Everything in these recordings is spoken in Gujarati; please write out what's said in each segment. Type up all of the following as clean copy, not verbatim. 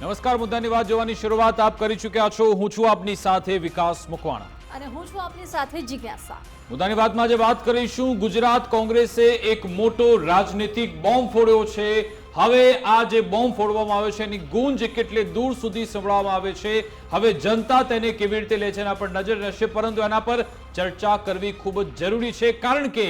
નમસ્કાર, મુદ્દાની વાત જોવાની શરૂઆત આપ કરી ચૂક્યા છો। હું છું આપની સાથે વિકાસ મકવાણા અને હું છું આપની સાથે જિજ્ઞાસા। મુદ્દાની વાતમાં આજે વાત કરીશું ગુજરાત કોંગ્રેસે એક મોટો રાજનીતિક બોમ્બ ફોડ્યો છે। હવે આ જે બોમ્બ ફોડવામાં આવ્યો છે એની ગૂંજ કેટલે દૂર સુધી સંભળાવવામાં આવે છે, હવે જનતા તેને કેવી રીતે લે છે એના પર નજર રહેશે, પરંતુ એના પર ચર્ચા કરવી ખૂબ જ જરૂરી છે, કારણ કે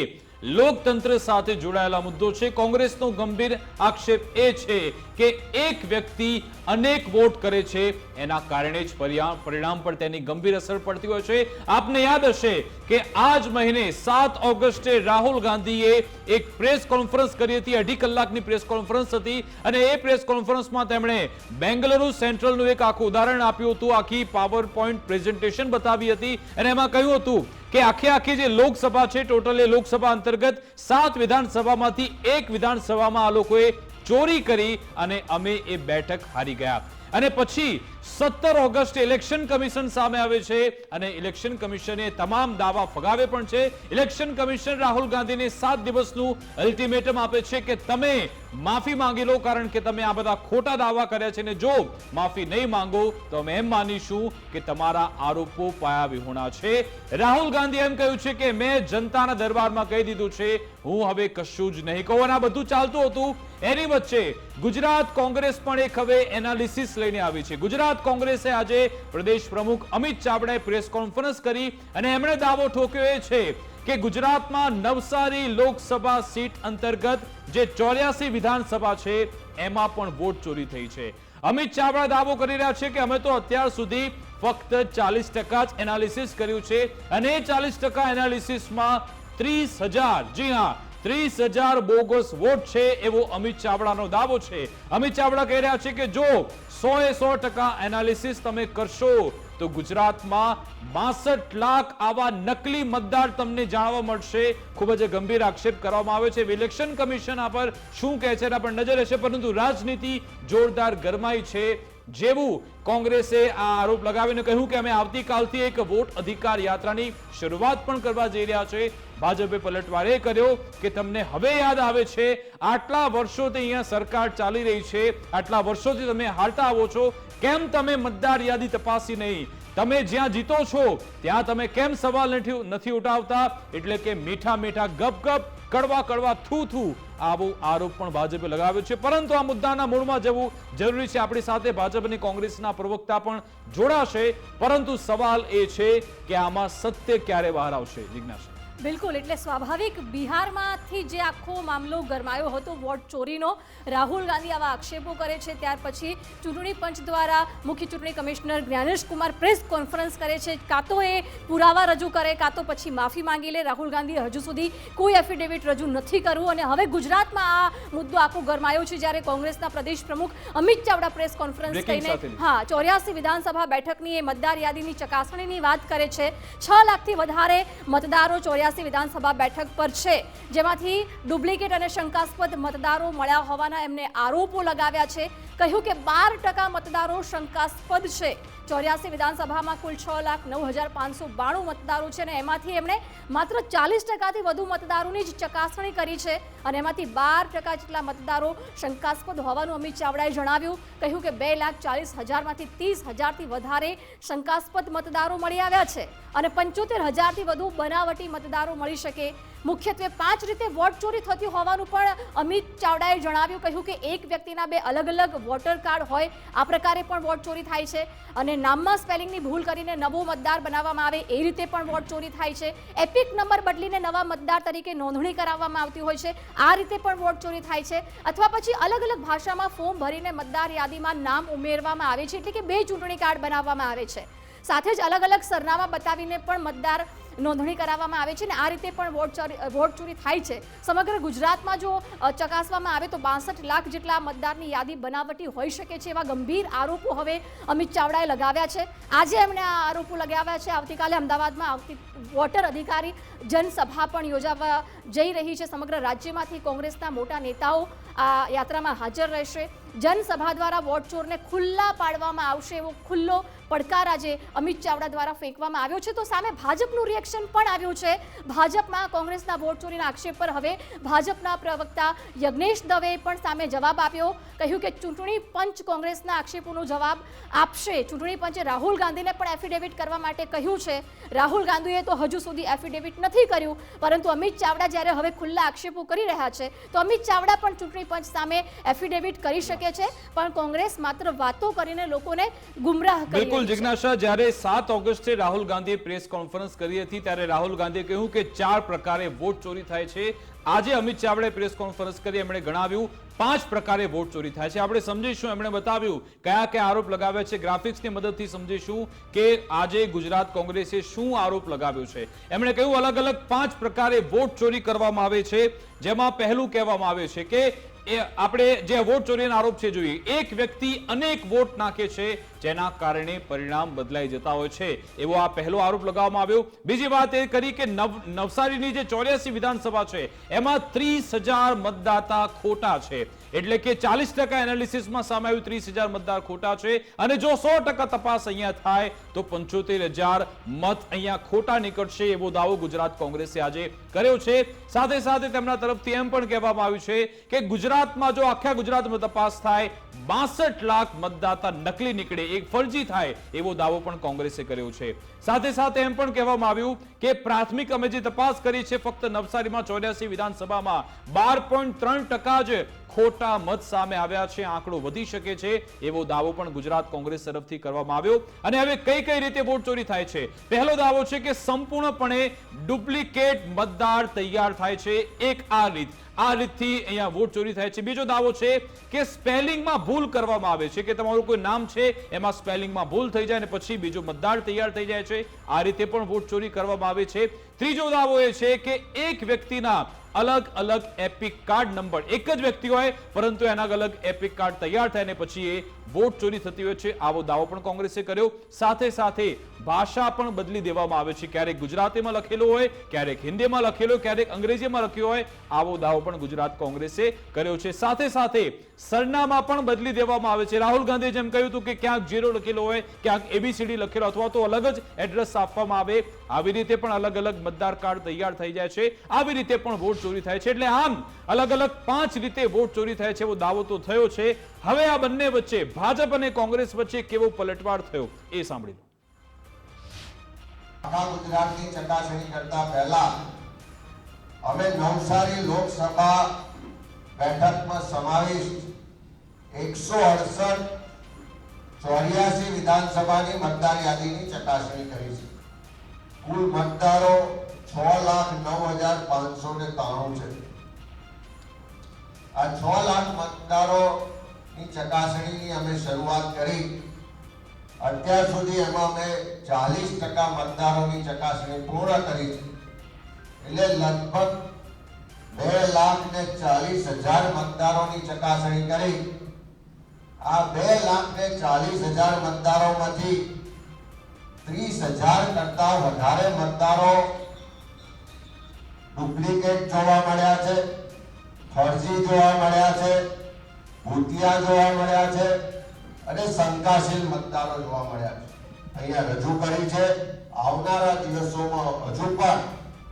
લોકતંત્ર સાથે જોડાયેલા મુદ્દો છે। કોંગ્રેસનો ગંભીર આક્ષેપ એ છે કે એક વ્યક્તિ અનેક વોટ કરે છે, એના કારણે જ પરિણામ પર તેની ગંભીર અસર પડતી હોય છે। આપને યાદ હશે કે આ જ મહિને 7 ઓગસ્ટે રાહુલ ગાંધીએ એક પ્રેસ કોન્ફરન્સ કરી હતી, 2.5 કલાકની પ્રેસ કોન્ફરન્સ હતી, અને એ પ્રેસ કોન્ફરન્સમાં તેમણે બેંગલુરુ સેન્ટ્રલનું એક આખું ઉદાહરણ આપ્યું હતું, આખી પાવર પોઈન્ટ પ્રેઝન્ટેશન બતાવી હતી, અને એમાં કહ્યું હતું કે આખી જે લોકસભા છે, ટોટલ એ લોકસભા અંતર્ગત 7 વિધાનસભામાંથી એક વિધાનસભામાં આ લોકોએ ચોરી કરી અને અમે એ બેઠક હારી ગયા। અને પછી 17 ઓગસ્ટે ઇલેક્શન કમિશન સામે આવે છે અને ઇલેક્શન કમિશને તમામ દાવા ફગાવે પણ છે। ઇલેક્શન કમિશન રાહુલ ગાંધીને 7 દિવસનું અલ્ટિમેટમ આપે છે કે તમે માફી માંગી લો, કારણ કે તમે આ બધા ખોટા દાવા કર્યા છે, ને જો માફી નહીં માંગો તો અમે એમ માનીશું કે તમારા આરોપો પાયા વિહોણા છે। રાહુલ ગાંધીએ એમ કહ્યું છે કે મેં જનતાના દરબારમાં કહી દીધું છે, હું હવે કશું જ નહીં કહું, અને આ બધું ચાલતું હતું। એની વચ્ચે ગુજરાત કોંગ્રેસ પણ એક હવે એનાલિસિસ લઈને આવી છે। ગુજરાત કોંગ્રેસે આજે પ્રદેશ પ્રમુખ અમિત ચાવડાએ પ્રેસ કોન્ફરન્સ કરી અને એમણે દાવો ઠોક્યો એ છે કે ગુજરાતમાં નવસારી લોકસભા સીટ અંતર્ગત જે 84 વિધાનસભા છે એમાં પણ વોટ ચોરી થઈ છે। અમિત ચાવડા દાવો કરી રહ્યા છે કે અમે તો અત્યાર સુધી ફક્ત 40% જ એનાલિસિસ કર્યું છે, અને 40% એનાલિસિસમાં 30,000, જી હા, 30,000 બોગસ વોટ છે એવો અમિત ચાવડાનો દાવો છે। અમિત ચાવડા કહી રહ્યા છે કે જો 100% એનાલિસિસ તમે કરશો તો ગુજરાતમાં 62 લાખ આવા નકલી મતદાર તમને જાણવા મળશે। ખૂબ જ ગંભીર આક્ષેપ કરવામાં આવે છે। ઇલેક્શન કમિશન આ પર શું કહે છે એના પર નજર રહેશે, પરંતુ રાજનીતિ જોરદાર ગરમાઈ છે। જેવું કોંગ્રેસે આ આરોપ લગાવીને કહ્યું કે અમે આવતીકાલથી એક વોટ અધિકાર યાત્રાની શરૂઆત પણ કરવા જઈ રહ્યા છે। ભાજપે પલટવાર એ કર્યો કે તમને હવે યાદ આવે છે આટલા વર્ષોથી અહીંયા સરકાર ચાલી રહી છે, આટલા વર્ષોથી તમે હારતા આવો છો, કેમ તમે મતદાર યાદી તપાસી નહીં? તમે જ્યાં જીતો છો ત્યાં તમે કેમ સવાલ નથી ઉઠાવતા? એટલે કે મીઠા મીઠા ગપ ગપ, કડવા કડવા થૂ થૂ, આવો આરોપ પણ ભાજપે લગાવ્યો છે। પરંતુ આ મુદ્દાના મૂળમાં જવું જરૂરી છે। આપણી સાથે ભાજપ અને કોંગ્રેસના પ્રવક્તા પણ જોડાશે, પરંતુ સવાલ એ છે કે આમાં સત્ય ક્યારે બહાર આવશે? જિજ્ઞાસા। બિલકુલ, એટલે સ્વાભાવિક બિહારમાંથી જે આખો મામલો ગરમાયો હતો વોટ ચોરીનો, રાહુલ ગાંધી આવા આક્ષેપો કરે છે, ત્યાર પછી ચૂંટણી પંચ દ્વારા મુખ્ય ચૂંટણી commissioner Gyanesh Kumar press conference કરે છે, કાં તો એ પુરાવા રજૂ કરે કાં તો પછી માફી માંગી લે। રાહુલ ગાંધી હજુ સુધી કોઈ એફિડેવિટ રજૂ નથી કરવું, અને હવે ગુજરાતમાં આ મુદ્દો આખો ગરમાયો છે, જ્યારે કોંગ્રેસના પ્રદેશ પ્રમુખ અમિત ચાવડા પ્રેસ કોન્ફરન્સ કરીને 84 વિધાનસભા બેઠકની એ મતદાર યાદીની ચકાસણીની વાત કરે છે। 6 લાખથી વધારે મતદારો 84 વિધાનસભા બેઠક પર છે, જેમાંથી ડુપ્લિકેટ અને શંકાસ્પદ મતદારો મળ્યા હોવાના એમને આરોપો લગાવ્યા છે। કહ્યું કે 12% મતદારો શંકાસ્પદ છે। 84 વિધાનસભામાં કુલ 6,09,592 મતદારો છે, અને એમાંથી એમણે માત્ર 40%થી વધુ મતદારોની જ ચકાસણી કરી છે, અને એમાંથી 12% જેટલા મતદારો શંકાસ્પદ હોવાનું અમિત ચાવડાએ જણાવ્યું। કહ્યું કે 2,40,000માંથી 30,000થી વધારે શંકાસ્પદ મતદારો મળી આવ્યા છે, અને 75,000થી વધુ બનાવટી મતદારો મળી શકે। મુખ્યત્વે 5 રીતે વોટ ચોરી થતી હોવાનું પણ અમિત ચાવડાએ જણાવ્યું। કહ્યું કે એક વ્યક્તિના 2 અલગ અલગ વોટર કાર્ડ હોય, આ પ્રકારે પણ વોટ ચોરી થાય છે, અને નામમાં સ્પેલિંગની ભૂલ કરીને નવો મતદાર બનાવવામાં આવે એ રીતે પણ વોટ ચોરી થાય છે। એપિક નંબર બદલીને નવા મતદાર તરીકે નોંધણી કરાવવામાં આવતી હોય છે, આ રીતે પણ વોટ ચોરી થાય છે। અથવા પછી અલગ અલગ ભાષામાં ફોર્મ ભરીને મતદાર યાદીમાં નામ ઉમેરવામાં આવે છે, એટલે કે 2 ચૂંટણી કાર્ડ બનાવવામાં આવે છે, સાથે જ અલગ અલગ સરનામા બતાવીને પણ મતદાર નોંધણી કરાવવામાં આવે છે, અને આ રીતે પણ વોટ ચોરી થાય છે। સમગ્ર ગુજરાતમાં જો ચકાસવામાં આવે તો 62 લાખ જેટલા મતદારની યાદી બનાવટી હોઈ શકે છે, એવા ગંભીર આરોપો હવે અમિત ચાવડાએ લગાવ્યા છે। આજે એમણે આ આરોપો લગાવ્યા છે। આવતીકાલે અમદાવાદમાં વોટર અધિકારી જનસભા પણ યોજાવા જઈ રહી છે। સમગ્ર રાજ્યમાંથી કોંગ્રેસના મોટા નેતાઓ આ યાત્રામાં હાજર રહેશે। જનસભા દ્વારા વોટ ચોરને ખુલ્લા પાડવામાં આવશે એવો ખુલ્લો પડકાર આજે અમિત ચાવડા દ્વારા ફેંકવામાં આવ્યો છે. તો સામે ભાજપનું રિએક્શન પણ આવ્યું છે. ભાજપમાં કોંગ્રેસના વોટ ચોરીના આક્ષેપ પર હવે ભાજપના પ્રવક્તા યજ્ઞેશ દવે પણ સામે જવાબ આપ્યો. કહ્યું કે ચૂંટણી પંચ કોંગ્રેસના આક્ષેપોનો જવાબ આપશે. ચૂંટણી પંચે રાહુલ ગાંધીને પણ એફિડેવિટ કરવા માટે કહ્યું છે. રાહુલ ગાંધીએ તો હજુ સુધી એફિડેવિટ નથી કર્યું, પરંતુ અમિત ચાવડા જ્યારે હવે ખુલ્લા આક્ષેપો કરી રહ્યા છે તો અમિત ચાવડા પણ ચૂંટણી પંચ સામે એફિડેવિટ કરી શકે છે. પણ કોંગ્રેસ માત્ર વાતો કરીને લોકોને ગુમરાહ કરી રહી છે. બિલકુલ જિજ્ઞાસા, જ્યારે 7 ઓગસ્ટે રાહુલ ગાંધીએ પ્રેસ કોન્ફરન્સ કરી હતી ત્યારે રાહુલ ગાંધીએ કહ્યું કે 4 પ્રકારે વોટ ચોરી થાય છે. આજે અમિત ચાવડાએ પ્રેસ કોન્ફરન્સ કરી એમણે ગણાવ્યું 5 પ્રકારે વોટ ચોરી થાય છે. આપણે સમજીશું, એમણે બતાવ્યું કયા કયા આરોપ લગાવ્યા છે. ગ્રાફિક્સની મદદથી સમજીશું કે આજે ગુજરાત કોંગ્રેસે શું આરોપ લગાવ્યો છે. એમણે કહ્યું અલગ અલગ 5 પ્રકારે વોટ ચોરી કરવામાં આવે છે. જેમાં પહેલું કહેવામાં આવે છે કે આપણે જે વોટ ચોરીના આરોપ છે જોઈએ, એક વ્યક્તિ અનેક વોટ નાખે છે જેના કારણે પરિણામ બદલાઈ જતા હોય છે, એવો આ પહેલો આરોપ લગાવવામાં આવ્યો. બીજી વાત એ કરી કે નવસારીની જે 84 વિધાનસભા છે એમાં 30,000 મતદાતા ખોટા છે. એટલે કે 40% એનાલિસિસમાં સામે આવ્યું 30,000 મતદાર ખોટા છે. અને જો 100% તપાસ અહીંયા થાય તો 75,000 મત અહીંયા ખોટા નીકળશે, એવો દાવો ગુજરાત કોંગ્રેસે આજે કર્યો છે. સાથે સાથે તેમના તરફથી એમ પણ કહેવામાં આવ્યું છે કે ગુજરાતમાં જો આખા ગુજરાતમાં તપાસ થાય 62 લાખ મતદાતા નકલી નીકળે, એક ફરજી થાય, એવો દાવો પણ કોંગ્રેસે કર્યો છે. સાથે સાથે એમ પણ કહેવામાં આવ્યું કે પ્રાથમિક અમે જે તપાસ કરી છે ફક્ત નવસારીમાં 84 વિધાનસભામાં 12.3% જ ખોટા મત સામે આવ્યા છે. આંકડો વધી શકે છે એવો દાવો પણ ગુજરાત કોંગ્રેસ તરફથી કરવામાં આવ્યો. અને હવે કઈ રીતે વોટ ચોરી થાય છે? પહેલો દાવો છે કે સંપૂર્ણપણે ડુપ્લિકેટ મતદાર તૈયાર થાય છે. એક આ રીતથી અહીંયા વોટ ચોરી થાય છે. બીજો દાવો છે કે સ્પેલિંગમાં ભૂલ કરવામાં આવે છે, કે તમારું કોઈ નામ છે એમાં સ્પેલિંગમાં ભૂલ થઈ જાય અને પછી બીજો મતદાર તૈયાર થઈ જાય છે. આ રીતે પણ વોટ ચોરી કરવામાં આવે છે. ત્રીજો દાવો એ છે કે એક વ્યક્તિના અલગ અલગ એપિક કાર્ડ નંબર, એક જ વ્યક્તિ હોય પરંતુ એના અલગ એપિક કાર્ડ તૈયાર થાય અને પછી એ વોટ ચોરી થતી હોય છે, આવો દાવો પણ કોંગ્રેસે કર્યો. સાથે સાથે ભાષા પણ બદલી દેવામાં આવે છે. ક્યારેક ગુજરાતીમાં લખેલો હોય, ક્યારેક હિન્દીમાં લખેલો, ક્યારેક અંગ્રેજીમાં લખ્યો હોય, આવો દાવો પણ ગુજરાત કોંગ્રેસે કર્યો છે. સાથે સાથે સરનામા પણ બદલી દેવામાં આવે છે. રાહુલ ગાંધીએ જેમ કહ્યું હતું કે ક્યાંક 0 લખેલો હોય, ક્યાંક ABCD લખેલો અથવા તો અલગ જ એડ્રેસ આપવામાં આવે, આવી રીતે પણ અલગ અલગ મતદાર કાર્ડ તૈયાર થઈ જાય છે. આવી રીતે પણ વોટ ચોરી થાય છે. એટલે આમ અલગ અલગ 5 રીતે વોટ ચોરી થાય છે એવો દાવો તો થયો છે. હવે આ બંને વચ્ચે, ભાજપ અને કોંગ્રેસ વચ્ચે કેવો પલટવાર થયો એ સાંભળી લો. આખા ગુજરાતની ચકાસણી કરતા પહેલા અમે નવસારી લોકસભા બેઠકમાં સમાવિષ્ટ 168 84 વિધાનસભાની મતદાર યાદીની ચકાસણી કરી છે. કુલ મતદારો 6,09,593 છે. આ 6 લાખ મતદારોની ચકાસણીની અમે શરૂઆત કરી. અત્યાર સુધી એમાં અમે 40% મતદારોની ચકાસણી પૂર્ણ કરી છે. એટલે લગભગ 2,40,000 મતદારોની ચકાસણી કરી. આ 2,40,000 મતદારોમાંથી 30,000 કરતા વધારે મતદારો ડુપ્લિકેટ જોવા મળ્યા છે, ફરજી જોવા મળ્યા છે, ભૂતિયા જોવા મળ્યા છે અને શંકાશીલ મતદારો જોવા મળ્યા છે. અહીંયા રજૂ કરી છે. આવનારા દિવસોમાં હજુ પણ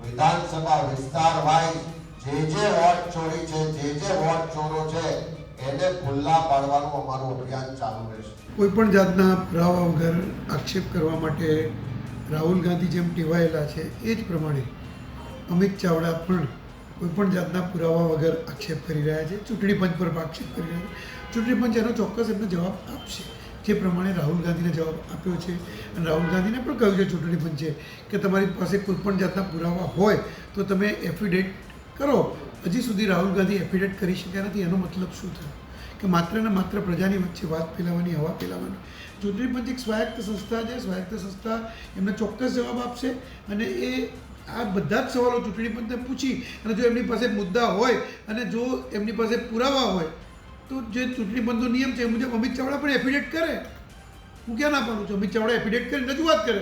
વિધાનસભા વિસ્તાર વાઇઝ જે વોટ ચોરી છે, જે વોટ ચોરો છે એને ખુલ્લા પાડવાનું અમારું અભિયાન ચાલુ રહેશે. કોઈ પણ જાતના પુરાવા વગર આક્ષેપ કરવા માટે રાહુલ ગાંધી જેમ ટેવાયેલા છે એ જ પ્રમાણે અમિત ચાવડા પણ કોઈ પણ જાતના પુરાવા વગર આક્ષેપ કરી રહ્યા છે. ચૂંટણી પંચ પર આક્ષેપ કરી રહ્યા છે. ચૂંટણી પંચ એનો ચોક્કસ એમને જવાબ આપશે, જે પ્રમાણે રાહુલ ગાંધીને જવાબ આપ્યો છે. અને રાહુલ ગાંધીને પણ કહ્યું છે ચૂંટણી પંચે કે તમારી પાસે કોઈ પણ જાતના પુરાવા હોય તો તમે એફિડેવિટ કરો. હજી સુધી રાહુલ ગાંધી એફિડેવિટ કરી શક્યા નથી. એનો મતલબ શું થયો? કે માત્ર ને માત્ર પ્રજાની વચ્ચે વાત ફેલાવવાની, હવા ફેલાવવાની. ચૂંટણી પંચ એક સ્વાયત્ત સંસ્થા છે. સ્વાયત્ત સંસ્થા એમને ચોક્કસ જવાબ આપશે અને એ આ બધા જ સવાલો ચૂંટણી પંચને પૂછી અને જો એમની પાસે મુદ્દા હોય અને જો એમની પાસે પુરાવા હોય તો જે ચૂંટણી પંચનો નિયમ છે એ મુજબ અમિત ચાવડા પણ એફિડેવિટ કરે. હું ક્યાં ના પાડું છું? અમિત ચાવડા એફિડેવિટ કરીને રજૂઆત કરે.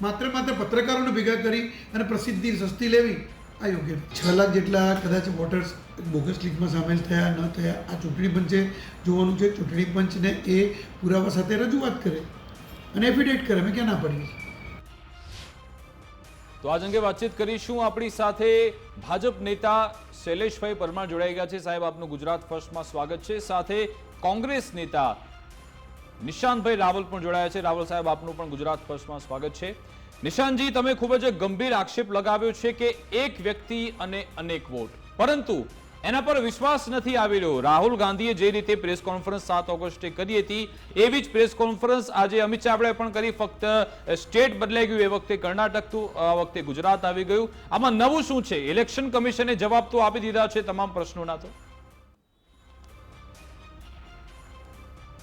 માત્ર પત્રકારોને ભેગા કરી અને પ્રસિદ્ધિ સસ્તી લેવી આ યોગ્ય નથી. 6 લાખ જેટલા કદાચ વોટર્સ બોગસ લીગમાં સામેલ થયા ન થયા આ ચૂંટણી પંચે જોવાનું છે. ચૂંટણી પંચને એ પુરાવા સાથે રજૂઆત કરે અને એફિડેવિટ કરે. અમે ક્યાં ના પાડીએ છીએ. તો આજ અંગે વાતચીત કરીશું. આપણી સાથે ભાજપ નેતા શૈલેષભાઈ પરમાર જોડાઈ ગયા છે. સાહેબ, આપનું ગુજરાત ફર્સ્ટમાં સ્વાગત છે. સાથે કોંગ્રેસ નેતા નિશાંતભાઈ રાવલ પણ જોડાયા છે. રાવલ સાહેબ, આપનું પણ ગુજરાત ફર્સ્ટમાં સ્વાગત છે. નિશાંતજી, તમે ખૂબ જ ગંભીર આક્ષેપ લગાવ્યો છે કે એક વ્યક્તિ અને અનેક વોટ, પરંતુ એના પર વિશ્વાસ નથી આવી રહ્યો. રાહુલ ગાંધીએ જે રીતે પ્રેસ કોન્ફરન્સ 7 ઓગસ્ટે કરી હતી એવી જ પ્રેસ કોન્ફરન્સ આજે અમિત ચાવડાએ પણ કરી. ફક્ત સ્ટેટ બદલાઈ ગયું, એ વખતે કર્ણાટક હતું, આ વખતે ગુજરાત આવી ગયું. આમાં નવું શું છે? ઇલેક્શન કમિશને જવાબ તો આપી દીધા છે તમામ પ્રશ્નોના. તો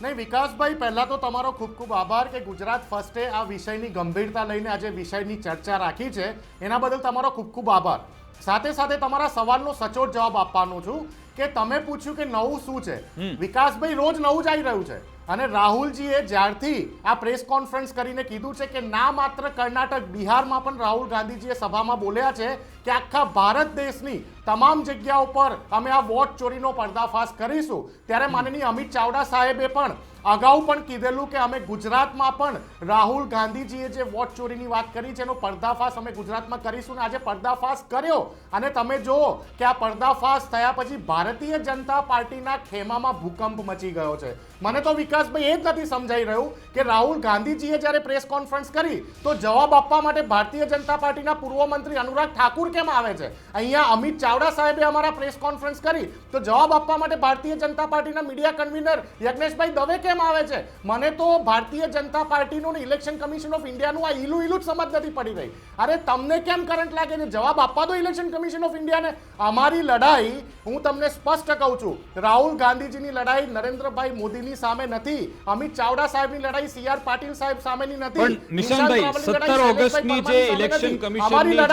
નહીં વિકાસભાઈ, પહેલા તો તમારો ખૂબ ખૂબ આભાર કે ગુજરાત ફર્સ્ટે આ વિષયની ગંભીરતા લઈને આજે વિષયની ચર્ચા રાખી છે. એના બદલ તમારો ખૂબ ખૂબ આભાર. સાથે સાથે તમારા સવાલનો સચોટ જવાબ આપવાનો છું કે તમે પૂછ્યું કે નવું શું છે. વિકાસભાઈ, રોજ નવું જ આવી રહ્યું છે. અને રાહુલજીએ જ્યારથી આ પ્રેસ કોન્ફરન્સ કરીને કીધું છે કે ના માત્ર કર્ણાટક, બિહારમાં પણ રાહુલ ગાંધીજીએ સભામાં બોલ્યા છે કે આખા ભારત દેશની તમામ જગ્યાઓ પર અમે આ વોટ ચોરીનો પર્દાફાશ કરીશું, ત્યારે માનનીય અમિત ચાવડા સાહેબે પણ અગાઉ પણ કીધેલું કે અમે ગુજરાતમાં પણ રાહુલ ગાંધીજીએ જે વોટ ચોરીની વાત કરી છે એનો પર્દાફાશ અમે ગુજરાતમાં કરીશું. ને આજે પર્દાફાશ કર્યો અને તમે જુઓ કે આ પર્દાફાશ થયા પછી ભારતીય જનતા પાર્ટીના ખેમામાં ભૂકંપ મચી ગયો છે. મને તો વિકાસભાઈ એ જ નથી સમજાઈ રહ્યું કે રાહુલ ગાંધીજીએ જ્યારે પ્રેસ કોન્ફરન્સ કરી તો જવાબ આપવા માટે ભારતીય જનતા પાર્ટીના પૂર્વ મંત્રી અનુરાગ ઠાકુર કેમ આવે છે? અહીંયા અમિત ચાવડા સાહેબે અમારા પ્રેસ કોન્ફરન્સ કરી તો જવાબ આપવા માટે ભારતીય જનતા પાર્ટીના મીડિયા કન્વીનર યજ્ઞેશભાઈ દવે કેમ આવે છે? મને તો ભારતીય જનતા પાર્ટીનું ઇલેક્શન કમિશન ઓફ ઇન્ડિયાનું આ ઈલું જ સમજ નથી પડી રહી. અરે તમને કેમ કરંટ લાગે છે? જવાબ આપવા દો ઇલેક્શન કમિશન ઓફ ઇન્ડિયાને. અમારી લડાઈ હું તમને સ્પષ્ટ કહું છું, રાહુલ ગાંધીજીની લડાઈ નરેન્દ્રભાઈ મોદીની સામે નથી, અમિત ચાવડા સાહેબની લડાઈ CR પાટીલ સાહેબ સામેની નથી. પણ નિશાંતભાઈ, 17 ઓગસ્ટની જે ઇલેક્શન કમિશનની જે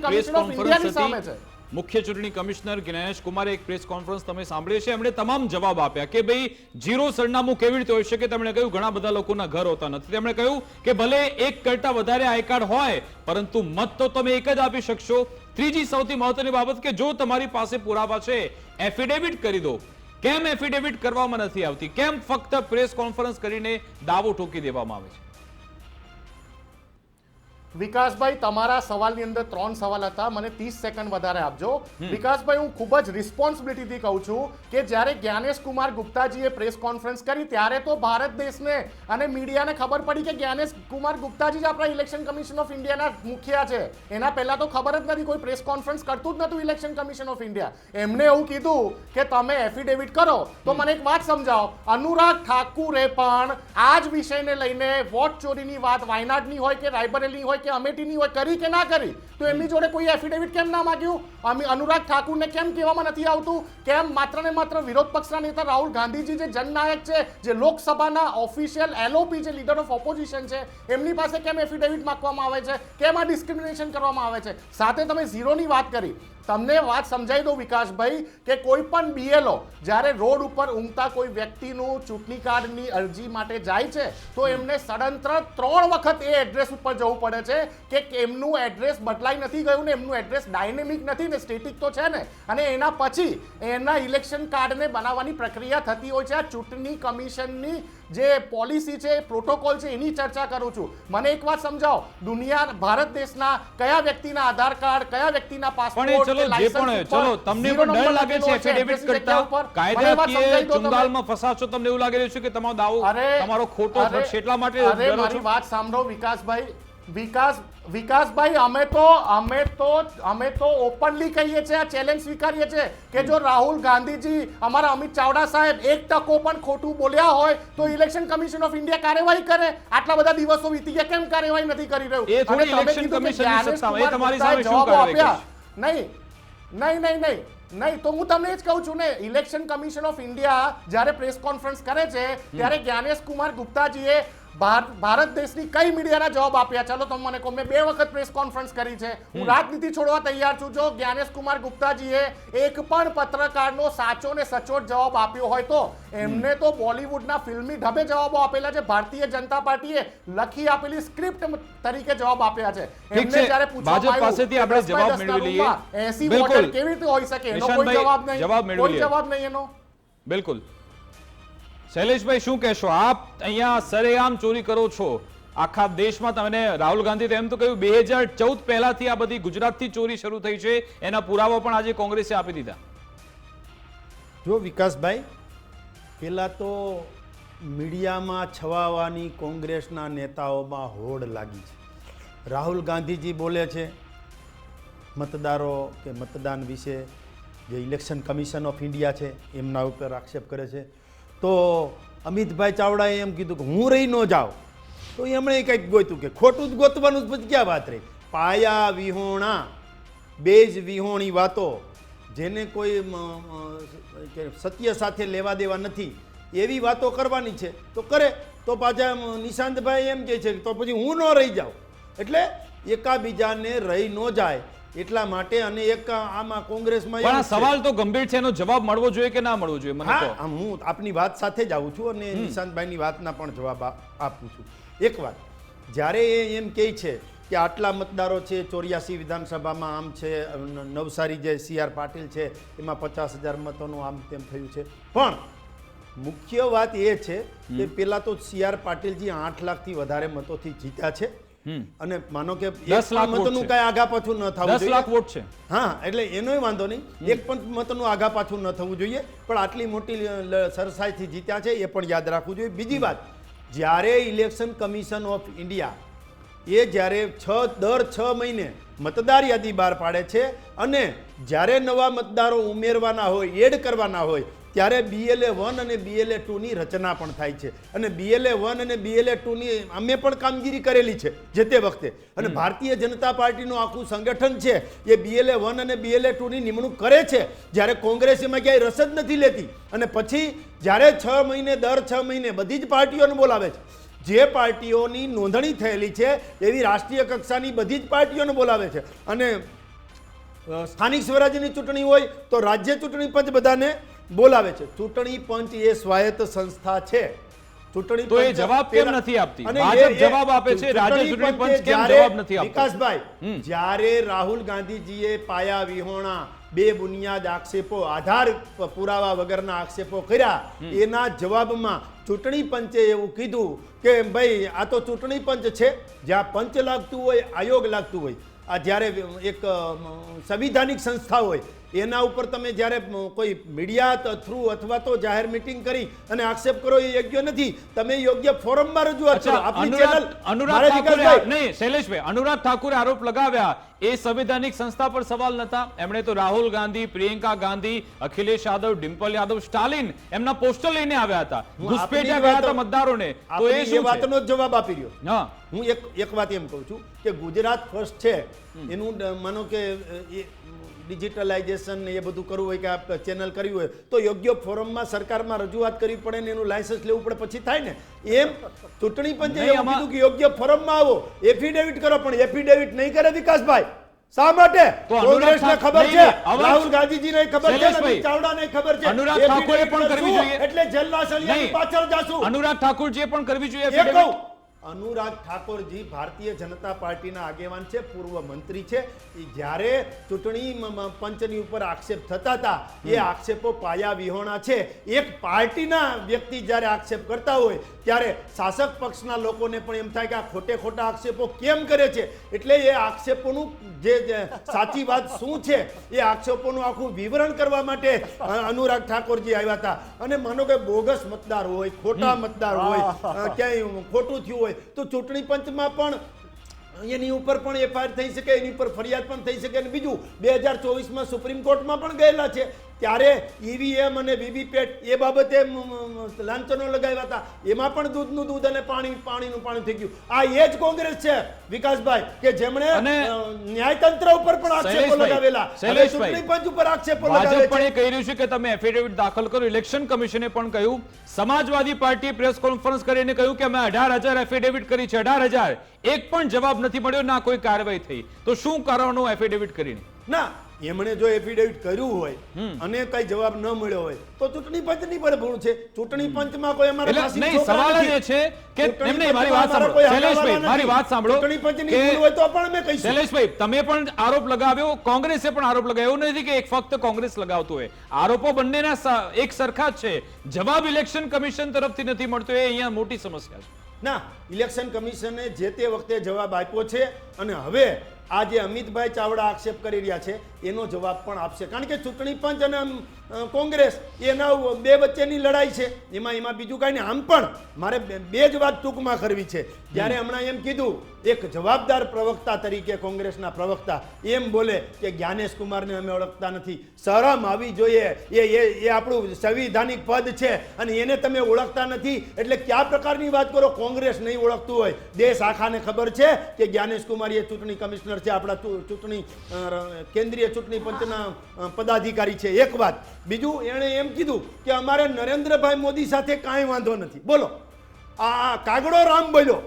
પ્રેસ કોન્ફરન્સ હતી, મુખ્ય ચૂંટણી કમિશનર જ્ઞાનેશ કુમારે એક પ્રેસ કોન્ફરન્સ તમે સાંભળી છે. એમણે તમામ જવાબ આપ્યા કે ભાઈ જીરો સરનામું કેવી રીતે હોઈ શકે. તેમણે કહ્યું ઘણા બધા લોકોના ઘર હોતા નથી. તેમણે કહ્યું કે ભલે એક કરતા વધારે આઈ કાર્ડ હોય પરંતુ મત તો તમે એક જ આપી શકશો. ત્રીજી સૌથી મહત્વની બાબત કે જો તમારી પાસે પુરાવા છે, એફિડેવિટ કરી દો. કેમ એફિડેવિટ કરવામાં નથી આવતી? કેમ ફક્ત પ્રેસ કોન્ફરન્સ કરીને દાવો ઠોકી દેવામાં આવે છે? વિકાસભાઈ, તમારા સવાલની અંદર 3 સવાલ હતા, મને 30 સેકન્ડ વધારે આપજો. વિકાસભાઈ, હું ખૂબ જ રિસ્પોન્સિબિલિટીથી કહું છું કે જ્યારે જ્ઞાનેશ કુમાર ગુપ્તાજીએ પ્રેસ કોન્ફરન્સ કરી ત્યારે તો ભારત દેશને અને મીડિયાને ખબર પડી કે જ્ઞાનેશ કુમાર ગુપ્તાજી જ આપણા ઇલેક્શન કમિશન ઓફ ઇન્ડિયાના મુખિયા છે. એના પહેલા તો ખબર જ નથી, કોઈ પ્રેસ કોન્ફરન્સ કરતું જ નતું ઇલેક્શન કમિશન ઓફ ઇન્ડિયા. એમને એવું કીધું કે તમે એફિડેવિટ કરો. તો મને એક વાત સમજાવો, અનુરાગ ઠાકુરે પણ આ જ વિષયને લઈને વોટ ચોરીની વાત વાયનાડની હોય કે રાયબરેલીની હોય કે અમેઠીની હોય કરી કે ના કરી, તો એમની જોડે કોઈ એફિડેવિટ કેમ ના માંગ્યું? અનુરાગ ઠાકુરને કેમ કહેવામાં નથી આવતું? કેમ માત્ર ને માત્ર વિરોધ પક્ષના નેતા રાહુલ ગાંધીજી જે જનનાયક છે, જે લોકસભાના ઓફિશિયલ LOP જે લીડર ઓફ ઓપોઝિશન છે, એમની પાસે કેમ એફિડેવિટ માંગવામાં આવે છે? કેમ આ ડિસ્ક્રિમિનેશન કરવામાં આવે છે? સાથે તમે ઝીરોની વાત કરી. તમને વાત સમજાવી દો વિકાસભાઈ કે કોઈ પણ BLO જ્યારે રોડ ઉપર ઊંઘતા કોઈ વ્યક્તિનું ચૂંટણી કાર્ડની અરજી માટે જાય છે તો એમને સડંત્ર 3 વખત એ એડ્રેસ ઉપર જવું પડે છે કે એમનું એડ્રેસ બદલાઈ નથી ગયું ને એમનું એડ્રેસ ડાયનેમિક નથી ને સ્ટેટિક તો છે ને, અને એના પછી એના ઇલેક્શન કાર્ડને બનાવવાની પ્રક્રિયા થતી હોય છે. આ ચૂંટણી કમિશનની જે પોલિસી છે, પ્રોટોકોલ છે, એની ચર્ચા કરું છું. મને એક વાત સમજાવો, દુનિયા ભારત દેશના કયા વ્યક્તિના આધાર કાર્ડ, કયા વ્યક્તિના પાસપોર્ટ, ચલો જે પણ ચલો તમને પણ ડર લાગે છે એફિડેવિટ કરતા? કાયદાકીય ચુંગાલમાં ફસાશો, તમને એવું લાગી રહ્યું છે કે તમારો દાવો તમારો ખોટો છે, એટલા માટે મારી વાત સાંભળો વિકાસભાઈ. વિકાસભાઈ, અમે તો ઓપનલી કહીએ છીએ, આ ચેલેન્જ સ્વીકારીએ છીએ કે જો રાહુલ ગાંધીજી, અમારા અમિત ચાવડા સાહેબ 1% પણ ખોટું બોલ્યા હોય તો ઇલેક્શન કમિશન ઓફ ઇન્ડિયા કાર્યવાહી કરે. આટલા બધા દિવસો વીતી ગયા, કેમ કાર્યવાહી નથી કરી રહ્યું? એ થોડી ઇલેક્શન કમિશનની સત્તા, એ તમારી સામે શું કાર્યવાહી? નહીં, તો હું તમને જ કહું છું ને, ઇલેક્શન કમિશન ઓફ ઇન્ડિયા જ્યારે પ્રેસ કોન્ફરન્સ કરે છે ત્યારે જ્ઞાનેશ કુમાર ગુપ્તાજીએ ભારત દેશની કઈ મીડિયાના જવાબ આપ્યા? ચાલો તમે મને કહો. મેં 2 વખત પ્રેસ કોન્ફરન્સ કરી છે. હું રાજનીતિ છોડવા તૈયાર છું. જો જ્ઞાનેશ કુમાર ગુપ્તાજીએ એક પણ પત્રકારનો સાચો ને સચોટ જવાબ આપ્યો હોય તો એમને તો બોલિવૂડના ફિલ્મી ઢબે જવાબો આપેલા છે. ભારતીય જનતા પાર્ટીએ લખી આપેલી સ્ક્રિપ્ટ તરીકે જવાબ આપ્યા છે. ઠીક છે, ભાજપ પાસેથી આપણે જવાબ મેળવી લઈએ. 80 બિલકુલ. વોટર કેવી રીતે હોઈ શકે? એનો કોઈ જવાબ નહીં. જવાબ મેળવી કોઈ લઈએ. જવાબ નહીં એનો. બિલકુલ. શૈલેષભાઈ શું કહેશો આપ? અહીંયા સરેઆમ ચોરી કરો છો આખા દેશમાં. તમને રાહુલ ગાંધી તો એમ તો કહ્યું 2014 પહેલાથી આ બધી ગુજરાતથી ચોરી શરૂ થઈ છે, એના પુરાવા પણ આજે કોંગ્રેસે આપી દીધા. જો વિકાસભાઈ, પહેલાં તો મીડિયામાં છવાવાની કોંગ્રેસના નેતાઓમાં હોડ લાગી છે. રાહુલ ગાંધીજી બોલે છે મતદારો કે મતદાન વિશે, જે ઇલેક્શન કમિશન ઓફ ઇન્ડિયા છે એમના ઉપર આક્ષેપ કરે છે. તો અમિતભાઈ ચાવડાએ એમ કીધું કે હું રહી ન જાઉં, તો એમણે કંઈક ગોત્યું કે ખોટું જ ગોતવાનું પછી ક્યાં વાત રહી. પાયા વિહોણા, બેજ વિહોણી વાતો, જેને કોઈ સત્ય સાથે લેવા દેવા નથી એવી વાતો કરવાની છે તો કરે. તો પાછા નિશાંતભાઈ એમ કહે છે તો પછી હું ન રહી જાઉં. એટલે એકાબીજાને રહી ન જાય એટલા માટે. અને એક આમાં કોંગ્રેસમાં પણ આ સવાલ તો ગંભીર છે, એનો જવાબ મળવો જોઈએ કે ના મળવો જોઈએ? મને કહો. હા, હું આપની વાત સાથે જ આવું છું અને નિશાંતભાઈની વાતના પણ જવાબ આપું છું. એક વાત, જ્યારે એ એમ કહે છે કે આટલા મતદારો છે 84 વિધાનસભામાં, આમ છે નવસારી જે CR પાટીલ છે એમાં 50,000 મતોનું આમ તેમ થયું છે. પણ મુખ્ય વાત એ છે કે પેલા તો CR પાટીલજી 8 લાખથી વધારે મતોથી જીત્યા છે. અને માનો કે 10 લાખ મતનું કઈ આગા પાછું ન થવું 10 લાખ વોટ છે. હા, એટલે એનોય વાંધો નહીં, એક પણ મતનું આગા પાછું ન થવું જોઈએ. પણ આટલી મોટી સરસાઈથી જીત્યા છે એ પણ યાદ રાખવું જોઈએ. બીજી વાત, જ્યારે ઇલેક્શન કમિશન ઓફ ઇન્ડિયા એ જ્યારે દર 6 મહિને મતદાર યાદી બહાર પાડે છે અને જ્યારે નવા મતદારો ઉમેરવાના હોય, એડ કરવાના હોય, ત્યારે BLA 1 અને BLA 2ની રચના પણ થાય છે. અને BLA 1 અને BLA 2ની અમે પણ કામગીરી કરેલી છે જે તે વખતે. અને ભારતીય જનતા પાર્ટીનું આખું સંગઠન છે એ BLA 1 અને BLA 2ની નિમણૂક કરે છે, જ્યારે કોંગ્રેસ એમાં ક્યાંય રસ જ નથી લેતી. અને પછી જ્યારે દર 6 મહિને બધી જ પાર્ટીઓને બોલાવે છે. જે પાર્ટીઓની નોંધણી થયેલી છે એવી રાષ્ટ્રીય કક્ષાની બધી જ પાર્ટીઓને બોલાવે છે. અને સ્થાનિક સ્વરાજ્યની ચૂંટણી હોય તો રાજ્ય ચૂંટણી પંચ બધાને બોલાવે છે. ચૂંટણી પંચ એ સ્વાયત્ત સંસ્થા છે. ચૂંટણી તો એ જવાબ કેમ નથી આપતી? ભાજપ જવાબ આપે છે, રાજ્ય ચૂંટણી પંચ કેમ જવાબ નથી આપતું? વિકાસભાઈ, જ્યારે રાહુલ ગાંધીજીએ પાયા વિહોણા બેબુનિયાદ આક્ષેપો, આધાર પુરાવા વગરના આક્ષેપો કર્યા, એના જવાબમાં ચૂંટણી પંચે એવું કીધું કે ભાઈ આ તો ચૂંટણી પંચ છે, જ્યાં પંચ લાગતું હોય, આયોગ લાગતું હોય. આ જ્યારે એક સંવિધાનિક સંસ્થા હોય એના ઉપર તમે જ્યારે કોઈ મીડિયા થ્રુ અથવા તો જાહેર મીટિંગ કરી અને આક્ષેપ કરો એ યોગ્ય નથી. તમે યોગ્ય ફોરમમાં રજૂઆત કરો. આપણી ચેનલ શૈલેષભાઈ, અનુરાગ ઠાકુરે આરોપ લગાવ્યા એ સંવિધાનિક સંસ્થા પર સવાલ નતા. એમણે તો રાહુલ ગાંધી, પ્રિયંકા ગાંધી, અખિલેશ યાદવ, ડિમ્પલ યાદવ, સ્ટાલિન એમના પોસ્ટર લઈને આવ્યા હતા, ઘુસપેઠિયા ગયા હતા મતદારોને. તો એ શું વાતનો જવાબ આપી રહ્યો. હા, હું એક વાત એમ કહું છું કે ગુજરાત ફર્સ્ટ છે એનું માનો કે ડિજિટલાઇઝેશન એ બધું કરવું હોય કે આ ચેનલ કરવી હોય તો યોગ્ય ફોરમમાં સરકારમાં રજૂઆત કરવી પડે ને એનું લાયસન્સ લેવું પડે પછી થાય ને. એમ ચૂંટણી પંચે એવું કીધું કે યોગ્ય ફોરમમાં આવો, એફિડેવિટ કરો, પણ એફિડેવિટ નહીં કરે વિકાસભાઈ. શા માટે? કોંગ્રેસને ખબર છે, રાહુલ ગાંધીજીને ખબર છે, અમિત ચાવડાને ખબર છે. અનુરાગ ઠાકુરે પણ કરવી જોઈએ, એટલે જેલના સળિયાની પાછળ જાશું. અનુરાગ ઠાકુરજીએ પણ કરવી જોઈએ. એ કહું, અનુરાગ ઠાકોરજી ભારતીય જનતા પાર્ટીના આગેવાન છે, પૂર્વ મંત્રી છે. એ જ્યારે ચૂંટણી પંચની ઉપર આક્ષેપ થતા હતા એ આક્ષેપો પાયા વિહોણા છે. એક પાર્ટીના વ્યક્તિ જ્યારે આક્ષેપ કરતા હોય ત્યારે શાસક પક્ષના લોકોને પણ એમ થાય કે આ ખોટે ખોટા આક્ષેપો કેમ કરે છે. એટલે એ આક્ષેપોનું જે સાચી વાત શું છે એ આક્ષેપોનું આખું વિવરણ કરવા માટે અનુરાગ ઠાકોરજી આવ્યા હતા. અને માનો કે બોગસ મતદાર હોય, ખોટા મતદાર હોય, ક્યાંય ખોટું થયું હોય તો ચૂંટણી પંચમાં પણ એની ઉપર પણ FIR થઈ શકે, એની ઉપર ફરિયાદ પણ થઈ શકે. અને બીજું 2024માં સુપ્રીમ કોર્ટમાં પણ ગયેલા છે, ત્યારે ઈવીએમ અને વીવીપેટ એ બાબતે લાંછનો લગાવ્યા હતા, એમાં પણ દૂધનું દૂધ અને પાણીનું પાણી થઈ ગયું. આ એ જ કોંગ્રેસ છે વિકાસભાઈ કે જેમણે ન્યાયતંત્ર ઉપર પણ આક્ષેપો લગાવેલા, હવે ચૂંટણી પંચ ઉપર આક્ષેપો લગાવે ભાજપ પણ છે. એ કહી રહ્યું છે કે તમે એફિડેવિટ દાખલ કરો. ઇલેક્શન કમિશને પણ કહ્યું, સમાજવાદી પાર્ટીએ પ્રેસ કોન્ફરન્સ કરીને કહ્યું કે અમે 18,000 એફિડેવિટ કરી છે, 18,000, એક પણ જવાબ નથી મળ્યો, ના કોઈ કાર્યવાહી થઈ. તો શું કરવાનું એફિડેવિટ કરીને? ના, એમણે જો એફિડેવિટ કર્યું હોય અને કઈ જવાબ ન મળ્યો હોય તો ચૂંટણી પંચની પણ ભૂલ છે. ચૂંટણી પંચમાં કોઈ અમારા એટલે નાસિક નહીં, છોકરા સવાલ જ નથી. એ છે કે ચૂંટણી એમ નહીં, મારી વાત પંચમાં સાંભળો કોઈ શૈલેષભાઈ, હકાવાળા મારી નથી. વાત સાંભળો ચૂંટણી પંચની કે ભૂલ હોય તો પણ અમે કહીશું. શૈલેષભાઈ, તમે પણ આરોપ લગાવ્યો, કોંગ્રેસે પણ આરોપ લગાવ્યો. એવું નથી કે એક ફક્ત કોંગ્રેસ લગાવતું હોય, આરોપો બંનેના એક સરખા જ છે. જવાબ ઇલેક્શન કમિશન તરફથી નથી મળતો, એ અહીંયા મોટી સમસ્યા છે. ના, ઇલેક્શન કમિશને જે તે વખતે જવાબ આપ્યો છે અને હવે આ જે અમિતભાઈ ચાવડા આક્ષેપ કરી રહ્યા છે એનો જવાબ પણ આપશે. કારણ કે ચૂંટણી પંચ અને કોંગ્રેસ એના બે વચ્ચેની લડાઈ છે, એમાં બીજું કાંઈ નહીં. આમ પણ મારે બે જ વાત ટૂંકમાં કરવી છે. જ્યારે હમણાં એમ કીધું, એક જવાબદાર પ્રવક્તા તરીકે કોંગ્રેસના પ્રવક્તા એમ બોલે કે જ્ઞાનેશ કુમારને અમે ઓળખતા નથી. શરમ આવી જોઈએ. એ આપણું સંવિધાનિક પદ છે અને એને તમે ઓળખતા નથી એટલે કયા પ્રકારની વાત કરો? કોંગ્રેસ નહીં ઓળખતું હોય, દેશ આખાને ખબર છે કે જ્ઞાનેશ કુમાર એ ચૂંટણી કમિશનર છે, આપણા ચૂંટણી કેન્દ્રીય ચૂંટણી પંચના પદાધિકારી છે. એક વાત. બીજું, એણે એમ કીધું કે અમારે નરેન્દ્રભાઈ મોદી સાથે કાંઈ વાંધો નથી. બોલો, આ કાગડો રામ બોલ્યો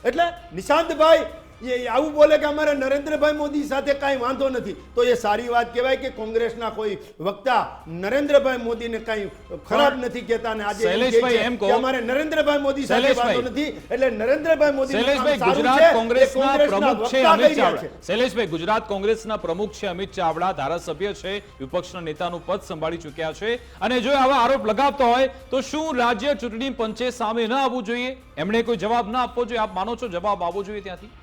એટલે નિશાંતભાઈ એ આવું બોલે કે અમારે નરેન્દ્રભાઈ મોદી સાથે કાંઈ વાંધો નથી, તો એ સારી વાત કહેવાય કે કોંગ્રેસના કોઈ વક્તા નરેન્દ્રભાઈ મોદીને કાંઈ ખરાબ નથી કહેતા અને આજે શૈલેષભાઈ એમ કહો કે અમારે નરેન્દ્રભાઈ મોદી સાથે વાંધો નથી એટલે નરેન્દ્રભાઈ મોદી શૈલેષભાઈ, ગુજરાત કોંગ્રેસના પ્રમુખ છે અમિત ચાવડા. શૈલેષભાઈ, ગુજરાત કોંગ્રેસના પ્રમુખ છે અમિત ચાવડા, ધારાસભ્ય છે, વિપક્ષના નેતાનું પદ સંભાળી ચૂક્યા છે, અને જો આવા આરોપ લગાવતા હોય તો શું રાજ્ય ચૂંટણી પંચે સામે ન આવવું જોઈએ? એમણે કોઈ જવાબ ન આપવો જોઈએ? આપ માનો છો જવાબ આવવો જોઈએ ત્યાંથી?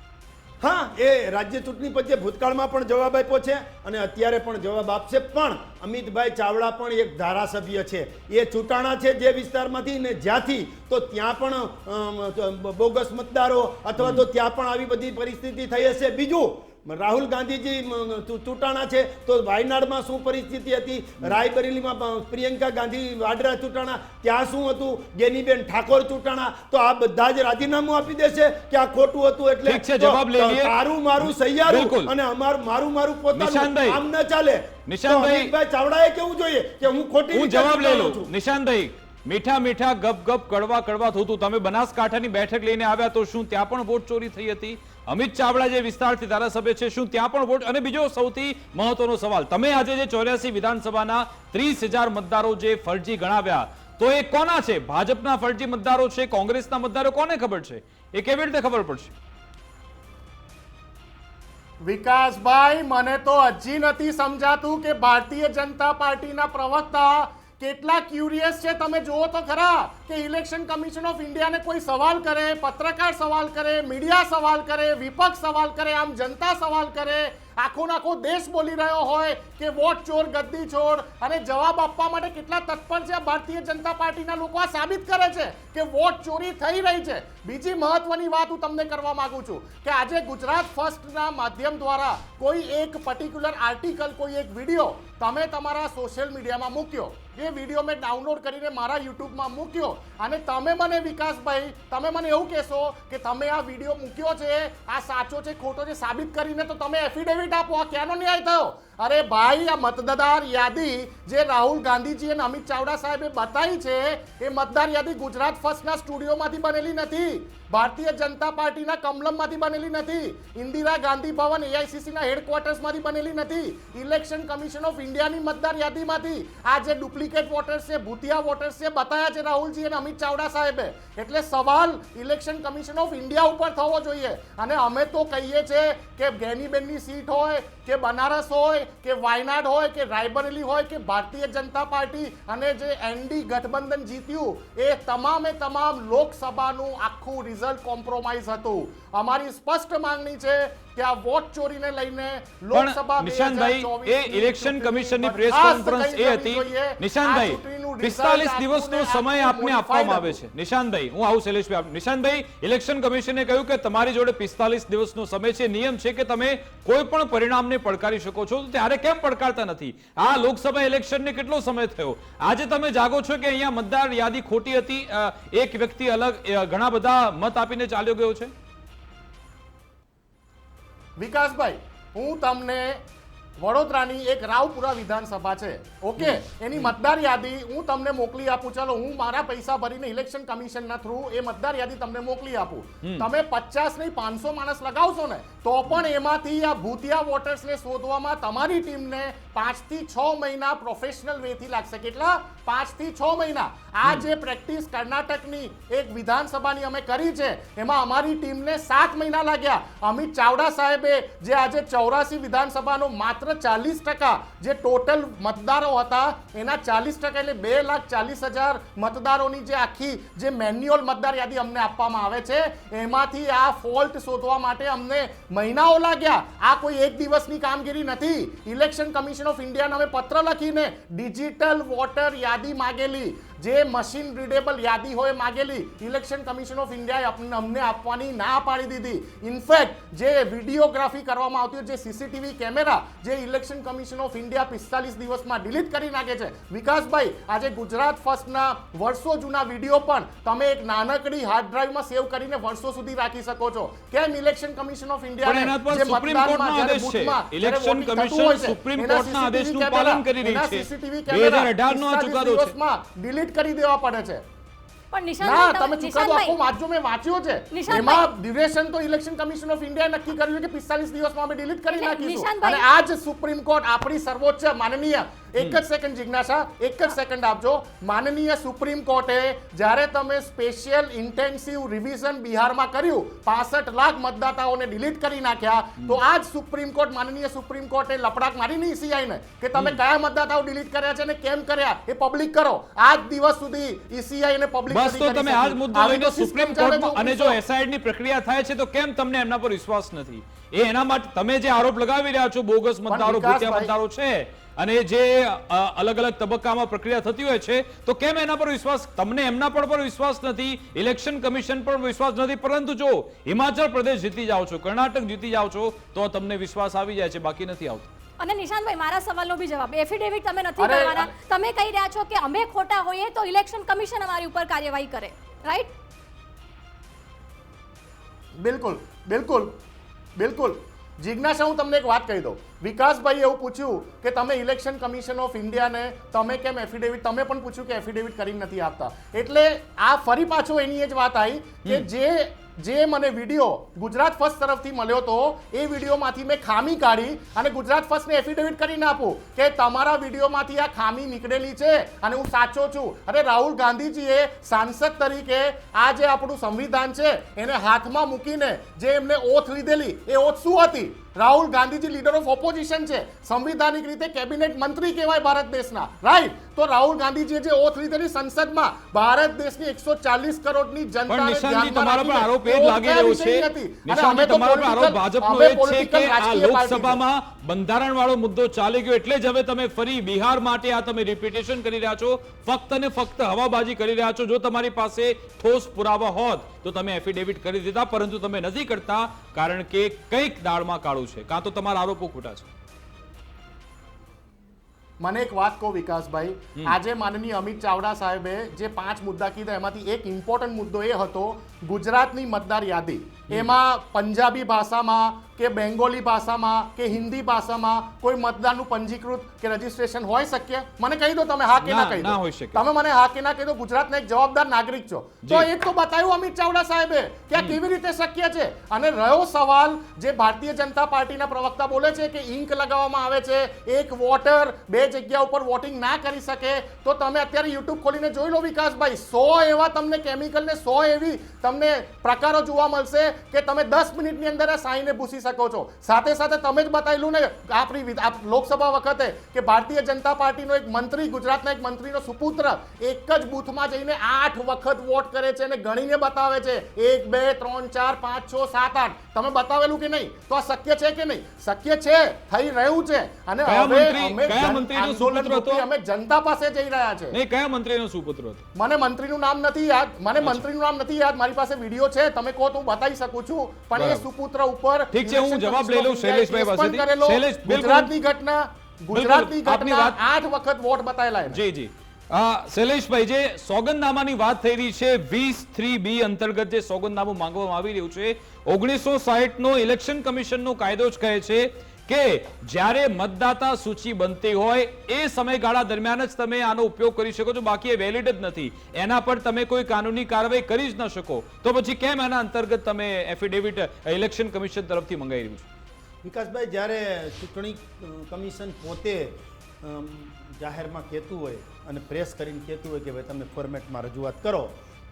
હા, એ રાજ્ય ચૂંટણી પંચે ભૂતકાળમાં પણ જવાબ આપ્યો છે અને અત્યારે પણ જવાબ આપશે. પણ અમિતભાઈ ચાવડા પણ એક ધારાસભ્ય છે, એ ચૂંટાણા છે જે વિસ્તારમાંથી ને જ્યાંથી, તો ત્યાં પણ બોગસ મતદારો અથવા તો ત્યાં પણ આવી બધી પરિસ્થિતિ થઈ હશે. બીજું, રાહુલ ગાંધીજી ચૂંટાણા છે તો વાયનાડમાં શું પરિસ્થિતિ હતી, રાયબરેલીમાં પ્રિયંકા ગાંધી વાડરા ચૂંટાણા, ત્યાં શું હતું, ગેનીબેન ઠાકોર ચૂંટાણા, તો આ બધા જ રાજીનામું આપી દેશે કે આ ખોટું હતું એટલે ઠીક છે, જવાબ લઈ લઈએ. તારું મારું સૈયારું બિલકુલ. અને મારું પોતાનું, નિશાંતભાઈ, આમ ન ચાલે. નિશાંતભાઈ, તો અમિતભાઈ ચાવડાએ કેવું જોઈએ કે હું ખોટી હું રીતે જવાબ લઈ ચૂંટાણો લઉં. છું. નિશાંતભાઈ, મીઠા મીઠા ગપ ગપ કડવા કડવા થતું, તમે બનાસકાંઠાની બેઠક લઈને આવ્યા તો શું ત્યાં પણ વોટ ચોરી થઈ હતી? અમિત ચાવડા જે વિસ્તારથી ધારાસભ્ય છે, શું ત્યાં પણ વોટ? અને બીજો સૌથી મહત્વનો સવાલ, તમે આજે જે 84 વિધાનસભાના 30,000 મતદારો જે ફરજી ગણાવ્યા, તો એ કોના છે? ભાજપના ફરજી મતદારો છે, કોંગ્રેસના મતદારો? કોને ખબર છે? એ કેવી રીતે ખબર પડશે? વિકાસભાઈ, મને તો હજી નથી સમજાતું કે ભારતીય જનતા પાર્ટીના પ્રવક્તા કેટલા ક્યુરિયસ છે. તમે જુઓ તો ખરા કે ઇલેક્શન કમિશન ઓફ ઇન્ડિયાને કોઈ સવાલ કરે, પત્રકાર સવાલ કરે, મીડિયા સવાલ કરે, વિપક્ષ સવાલ કરે, આમ જનતા સવાલ કરે, આખો દેશ બોલી રહ્યો હોય કે વોટ ચોર ગદ્દી છોડ, અને જવાબ આપવા માટે કેટલા તત્પર છે ભારતીય જનતા પાર્ટીના લોકો. આ સાબિત કરે છે કે વોટ ચોરી થઈ રહી છે. બીજી મહત્વની વાત હું તમને કરવા માંગુ છું કે આજે ગુજરાત ફર્સ્ટના માધ્યમ દ્વારા કોઈ એક પર્ટિક્યુલર આર્ટિકલ, કોઈ એક વિડીયો તમે તમારા સોશિયલ મીડિયામાં મૂક્યો, એ વિડીયો મેં ડાઉનલોડ કરીને મારા યુટ્યુબમાં મૂક્યો, અને તમે મને વિકાસભાઈ, તમે મને એવું કહેશો કે તમે આ વિડીયો મૂક્યો છે, આ સાચો છે ખોટો છે સાબિત કરીને તો તમે એફિડેવિટ આપો. આ ક્યાંનો ન્યાય થયો? અરે ભાઈ, આ મતદાર યાદી જે રાહુલ ગાંધીજી અને અમિત ચાવડા સાહેબે બતાવી છે, એ મતદાર યાદી ગુજરાત ફર્સ્ટના સ્ટુડિયોમાંથી બનેલી નથી, ભારતીય જનતા પાર્ટીના કમલમમાંથી બનેલી નથી, ઇન્દિરા ગાંધી ભવન એઆઈસીસીના હેડક્વાર્ટર્સમાંથી બનેલી નથી, ઇલેક્શન કમિશન ઓફ ઇન્ડિયાની મતદાર યાદીમાંથી આ જે ડુપ્લિકેટ વોટર્સ છે, ભૂતિયા વોટર્સ છે, બતાવ્યા છે રાહુલજી અને અમિત ચાવડા સાહેબે. એટલે સવાલ ઇલેક્શન કમિશન ઓફ ઇન્ડિયા ઉપર થવો જોઈએ. અને અમે તો કહીએ છીએ કે ગેનીબેનની સીટ હોય કે બનારસ હોય કે વાયનાડ હોય કે રાયબરેલી હોય કે ભારતીય જનતા પાર્ટી અને જે એનડી ગઠબંધન જીત્યું, એ તમામે તમામ લોકસભાનું આખું રિઝલ્ટ કોમ્પ્રોમાઇઝ હતું. અમારી સ્પષ્ટ માંગણી છે કે આ વોટ ચોરીને લઈને લોકસભા નિશાંતભાઈ, એ ઇલેક્શન કમિશનની પ્રેસ કોન્ફરન્સ એ હતી. નિશાંતભાઈ, 45 દિવસનો સમય આપને આપવામાં આવે છે. નિશાંતભાઈ, હું આવું શૈલેષભાઈ. નિશાંતભાઈ, ઇલેક્શન કમિશને કહ્યું કે તમારી જોડે 45 દિવસનો સમય છે, નિયમ છે કે તમે કોઈ પણ પરિણામને પડકારી શકો છો. ત્યારે કેમ પડકારતા નથી? આ લોકસભા ઇલેક્શનને કેટલો સમય થયો? આજે તમે જાગો છો કે અહીંયા મતદાર યાદી ખોટી હતી, એક વ્યક્તિ અલગ ઘણા બધા મત આપીને ચાલ્યો ગયો છે? વિકાસભાઈ, હું તમને વડોદરાની એક રાવપુરા વિધાનસભા છે, ઓકે, એની મતદાર યાદી હું તમને મોકલી આપું. ચલો, હું મારા પૈસા ભરીને ઇલેક્શન કમિશનના થ્રુ એ મતદાર યાદી તમને મોકલી આપું. તમે 50 નહીં 500 માણસ લગાવશો ને તો પણ એમાંથી આ ભૂતિયા વોટર્સને શોધવામાં તમારી ટીમને 5 થી 6 મહિના પ્રોફેશનલ વેથી લાગશે. કેટલા? 5 થી 6 મહિના. આ જે પ્રેક્ટિસ કર્ણાટકની એક વિધાનસભાની અમે કરી છે એમાં અમારી ટીમને 7 મહિના લાગ્યા. અમિત ચાવડા સાહેબે જે આજે 84 વિધાનસભાનો માત્ર 40% જે ટોટલ મતદારો હતા એના 40% એટલે 2,40,000 મતદારોની જે આખી જે મેન્યુઅલ મતદાર યાદી અમને આપવામાં આવે છે એમાંથી આ ફોલ્ટ શોધવા માટે અમને મહિનાઓ લાગ્યા. આ કોઈ એક દિવસની કામગીરી નથી. ઇલેક્શન કમિશન ઓફ ઇન્ડિયાને અમે પત્ર લખીને ડિજિટલ વોટર યાદી માગેલી, જે મશીન રીડેબલ યાદી હોય માગેલી. ઇલેક્શન કમિશન ઓફ ઇન્ડિયાએ અમને આપવાની ના પાડી દીધી. ઇનફેક્ટ જે વિડીયોગ્રાફી કરવામાં આવતી હોય, જે સીસીટીવી કેમેરા, જે ઇલેક્શન કમિશન ઓફ ઇન્ડિયા 45 દિવસમાં ડિલીટ કરી નાખે છે. વિકાસભાઈ, આજે ગુજરાત ફર્સ્ટના વર્ષો જૂના વિડીયો પણ તમે એક નાનકડી હાર્ડ ડ્રાઈવમાં સેવ કરીને વર્ષો સુધી રાખી શકો છો. કેમ ઇલેક્શન કમિશન ઓફ પણ એના પર સુપ્રીમ કોર્ટનો આદેશ છે. ઇલેક્શન કમિશન સુપ્રીમ કોર્ટના આદેશનું પાલન કરી રહી છે. 2018 નો આ ચુકાદો છે. ડિલીટ કરી દેવા પડે છે. પણ ના, તમે ચુકાદો નિશાનભાઈ, આખો વાંચો, મેં વાંચ્યો છે. નિશાનભાઈ. એમાં ડ્યુરેશન તો ઇલેક્શન કમિશન ઓફ ઇન્ડિયાએ નક્કી કર્યું છે કે 45 દિવસમાં અમે ડિલીટ કરી નાખીશું. નિશાનભાઈ. અને આજ સુપ્રીમ કોર્ટ, આપણી સર્વોચ્ચ માનનીય, એક જ સેકન્ડ જિજ્ઞાસા, એક જ સેકન્ડ આપજો. માનનીય સુપ્રીમ કોર્ટે જ્યારે તમે સ્પેશિયલ ઇન્ટેન્સિવ રિવિઝન બિહારમાં કર્યું, 65 લાખ મતદાતાઓને ડિલીટ કરી નાખ્યા, તો આજ સુપ્રીમ કોર્ટ, માનનીય સુપ્રીમ કોર્ટે લપડાક મારી ઈસીઆઈને કે તમે કયા મતદાતાઓ ડિલીટ કર્યા છે અને કેમ કર્યા એ પબ્લિક કરો. આજ દિવસ સુધી ઈસીઆઈને પબ્લિક બસ તો તમે આ જ મુદ્દો લઈને સુપ્રીમ કોર્ટમાં, અને જો એસઆઈડ ની પ્રક્રિયા થાય છે તો કેમ તમને એમના પર વિશ્વાસ નથી? એના માટે તમે જે આરોપ લગાવી રહ્યા છો, બોગસ મતદારો, ભૂતિયા મતદારો છે, અને જે અલગ અલગ તબક્કામાં પ્રક્રિયા થતી હોય છે, તો કેમ એના પર વિશ્વાસ? તમને એમના પર વિશ્વાસ નથી, ઇલેક્શન કમિશન પર વિશ્વાસ નથી, પરંતુ જો હિમાચલ પ્રદેશ જીતી જાઓ છો, કર્ણાટક જીતી જાઓ છો, તો તમને વિશ્વાસ આવી જાય છે, બાકી નથી આવતો. અને નિશાનભાઈ, મારા સવાલનો બી જવાબ, એફિડેવિટ તમે નથી કરવાના. તમે કહી રહ્યા છો કે અમે ખોટા હોઈએ તો ઇલેક્શન કમિશન અમારી ઉપર કાર્યવાહી કરે, રાઈટ? બિલકુલ બિલકુલ બિલકુલ. જિજ્ઞાસા, હું તમને એક વાત કહી દઉં. વિકાસભાઈ એવું પૂછ્યું કે તમે ઇલેક્શન કમિશન ઓફ ઇન્ડિયાને તમે કેમ એફિડેવિટ, તમે પણ પૂછ્યું કે એફિડેવિટ કરીને નથી આપતા. એટલે આ ફરી પાછો એની જ વાત આવી કે જે મને વિડીયો ગુજરાત ફર્સ્ટ તરફથી મળ્યો હતો એ વિડીયોમાંથી મેં ખામી કાઢી અને ગુજરાત ફર્સ્ટને એફિડેવિટ કરીને આપું કે તમારા વિડીયોમાંથી આ ખામી નીકળેલી છે અને હું સાચો છું. અરે રાહુલ ગાંધીજીએ સાંસદ તરીકે આ જે આપણું સંવિધાન છે એને હાથમાં મૂકીને જે એમને ઓથ લીધેલી, એ ઓથ શું હતી? Rahul Gandhiji leader of opposition છે, સંવિધાનિક રીતે કેબિનેટ મંત્રી કહેવાય ભારત દેશના, રાઈટ? તો રાહુલ ગાંધીજીએ જે ઓથ લીધેલી સંસદમાં ભારત દેશની 140 કરોડની જનતાને ધ્યાનમાં રાખીને આરોપ એ જ લાગી રહ્યો છે. નિશાનજી, તમારો પર આરોપ ભાજપનો એ જ છે કે આ લોકસભામાં બંધારણ વાળો મુદ્દો ચાલી ગયો, એટલે જ હવે તમે ફરી બિહાર માટે આ તમે રિપીટેશન કરી રહ્યા છો, ફક્ત ને ફક્ત હવાબાજી કરી રહ્યા છો. જો તમારી પાસે ઠોસ પુરાવા હોત તો તમે એફિડેવિટ કરી દીધા, પરંતુ તમે નથી કરતા કારણ કે કંઈક દાળમાં કાળું છે, કાં તો તમારા આરોપો ખોટા છે. મને એક વાત કહો વિકાસભાઈ, આજે માનનીય અમિત ચાવડા સાહેબે જે 5 મુદ્દા કીધા એમાંથી એક ઇમ્પોર્ટન્ટ મુદ્દો એ હતો ગુજરાતની મતદાર યાદી. એમાં પંજાબી ભાષામાં કે બેંગોલી ભાષામાં કે હિન્દી ભાષામાં કોઈ મતદારનું પંજીકૃત કે રજીસ્ટ્રેશન હોય શક્ય? મને કહી દો, તમે હા કે ના કહી દો. તમે મને હા કે ના કહી દો. ગુજરાતના એક જવાબદાર નાગરિક છો તો એ તો બતાવ્યું અમિત ચાવડા સાહેબે કે આ કેવી રીતે શક્ય છે. અને રહ્યો સવાલ જે ભારતીય જનતા પાર્ટીના પ્રવક્તા બોલે છે કે ઇંક લગાવવામાં આવે છે, એક વોટર 2 જગ્યા ઉપર વોટિંગ ના કરી શકે, તો તમે અત્યારે યુટ્યુબ ખોલીને જોઈ લો વિકાસભાઈ, 100 એવા તમને કેમિકલ ને 100 એવી તમને પ્રકારો જોવા મળશે કે તમે 10 મિનિટની અંદર આ સાઈને ભૂસી શકો છો. સાથે સાથે તમે જ બતાવેલું ને આપણી લોકસભા વખતે કે ભારતીય જનતા પાર્ટીનો એક મંત્રી, ગુજરાતના એક મંત્રીનો સુપુત્ર એક જ બૂથમાં જઈને 8 વખત વોટ કરે છે અને ગણીને બતાવે છે 1 2 3 4 5 6 7 8. તમે બતાવેલું કે નહીં? તો આ શક્ય છે કે નહીં? શક્ય છે, થઈ રહ્યું છે. અને હવે અમે જનતા પાસે જઈ રહ્યા છે. નહીં, કયા મંત્રીનો સુપુત્ર હતો? મને મંત્રીનું નામ નથી યાદ, મારી પાસે વિડીયો છે, તમે કહો તો હું બતાવી શકું. શકું છું, પણ એ બરાબર. સુપુત્ર ઉપર ઠીક છે, હું Election જવાબ લઈ લઉં Commission of Shaileshbhai India A case પણ પાસેથી. કરેલો. શૈલેષ, બિલકુલ. ગુજરાતની આપની ઘટના વાત- 8 વખત વોટ બતાવેલા એમ. જી જી શૈલેષભાઈ, જે સોગંદનામાની વાત થઈ રહી છે 23(3)B અંતર્ગત જે સોગંદનામું માંગવામાં આવી રહ્યું છે, 1960 નો ઇલેક્શન કમિશનનો કાયદો જ કહે છે કે જ્યારે મતદાતા સૂચિ બનતી હોય એ સમયગાળા દરમિયાન જ તમે આનો ઉપયોગ કરી શકો છો, બાકી એ વેલિડ જ નથી, એના પર તમે કોઈ કાનૂની કાર્યવાહી કરી જ ન શકો. તો પછી કેમ એના અંતર્ગત તમે એફિડેવિટ ઇલેક્શન કમિશન તરફથી મંગાવી રહ્યું છે? વિકાસભાઈ, જ્યારે ચૂંટણી કમિશન પોતે જાહેરમાં કહેતું હોય અને પ્રેસ કરીને કહેતું હોય કે ભાઈ તમે ફોર્મેટમાં રજૂઆત કરો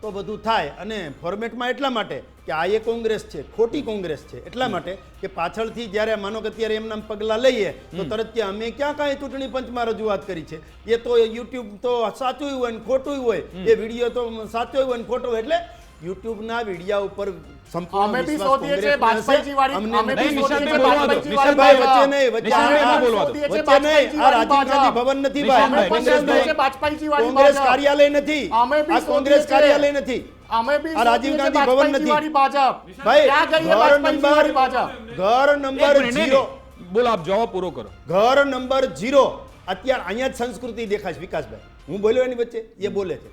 તો બધું થાય. અને ફોર્મેટમાં એટલા માટે કે આ એ કોંગ્રેસ છે, ખોટી કોંગ્રેસ છે, એટલા માટે કે પાછળથી જ્યારે માનો કે અત્યારે એમના પગલાં લઈએ તો તરત કે અમે ક્યાં કાંઈ ચૂંટણી પંચમાં રજૂઆત કરી છે, એ તો યુટ્યુબ તો સાચું હોય ને ખોટું હોય, એ વિડીયો તો સાચો હોય ને ખોટો હોય, એટલે યુટ્યુબના વિડીયા ઉપર સંપૂર્ણ અમે બી વિશ્વાસ શોધીએ છીએ કોંગ્રેસનો હશે. બાજપાઈજી વાળી- અમને અમે નથી. બી શોધીએ છીએ નિશાંતભાઈ બાજપાઈજી બોલવા દો. વાળી નિશાંતભાઈ, વચ્ચે ભાજપ. નહીં, વચ્ચે નિશાંતભાઈ નહીં. બોલવા દો. શોધીએ છીએ વચ્ચે નહીં. બાજપાઈજી આ વાળી રાજીવ ગાંધી ભાજપ. ભવન નથી નિશાંતભાઈ, ભાઈ. અમે પણ શોધીએ છીએ નિશાંતભાઈ, બાજપાઈજી વાળી કોંગ્રેસ ભાજપ. કાર્યાલય નથી. અમે બી આ કોંગ્રેસ શોધીએ છીએ. કાર્યાલય નથી. અમે બી આ રાજીવ શોધીએ છીએ ગાંધી ભવન બાજપાઈજી નથી. વાળી ભાજપ. ભાઈ, ક્યાં ગઈ એ ઘર બાજપાઈજી વાળી નંબર ભાજપ? ઘર એક નંબર મિનિટ, નહીં, 0 નહીં. બોલો, આપ જવાબ પૂરો કરો. ઘર નંબર 0 અત્યારે અહીંયા જ સંસ્કૃતિ દેખાય છે. વિકાસભાઈ, હું બોલ્યો એની વચ્ચે, એ બોલે છે,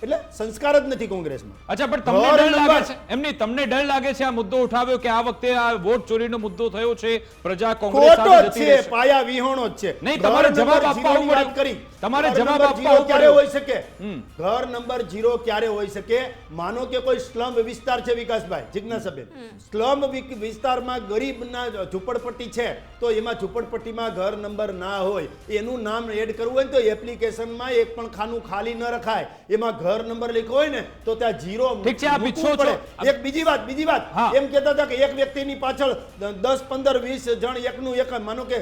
એટલે સંસ્કાર જ નથી કોંગ્રેસમાં. અચ્છા, પણ તમને ઘર ડર લાગે નંબર- છે એમની, તમને ડર લાગે છે આ મુદ્દો ઉઠાવ્યો કે આ વખતે આ વોટ ચોરીનો મુદ્દો થયો છે, પ્રજા કોંગ્રેસ ખોટો સાથે જ જતી છે, રહેશે? પાયા વિહોણો જ છે. નહીં, તમારે ઘર જવાબ નંબર આપવા 0 ની વાત પડ્યું. કરી. તમારે ઘર જવાબ નંબર આપવા 0 ક્યારે પડ્યું. હોઈ શકે? ઘર નંબર 0 ક્યારે હોઈ શકે? માનો કે કોઈ સ્લમ વિસ્તાર છે વિકાસભાઈ, જિજ્ઞાસાબેન, સ્લમ વિસ્તારમાં ગરીબના ઝૂંપડપટ્ટી છે, તો એમાં ઝૂંપડપટ્ટીમાં ઘર નંબર ના હોય, એનું નામ એડ કરવું હોય ને તો એપ્લિકેશનમાં એક પણ ખાનું ખાલી ન રખાય, એમાં ઘર નંબર લખ્યો હોય ને તો ત્યાં 0 ઠીક છે, આપ ઈચ્છો છો. એક બીજી વાત હા. એમ કહેતા હતા કે એક વ્યક્તિની પાછળ 10 15 20 જણ એકનું એક, માનો કે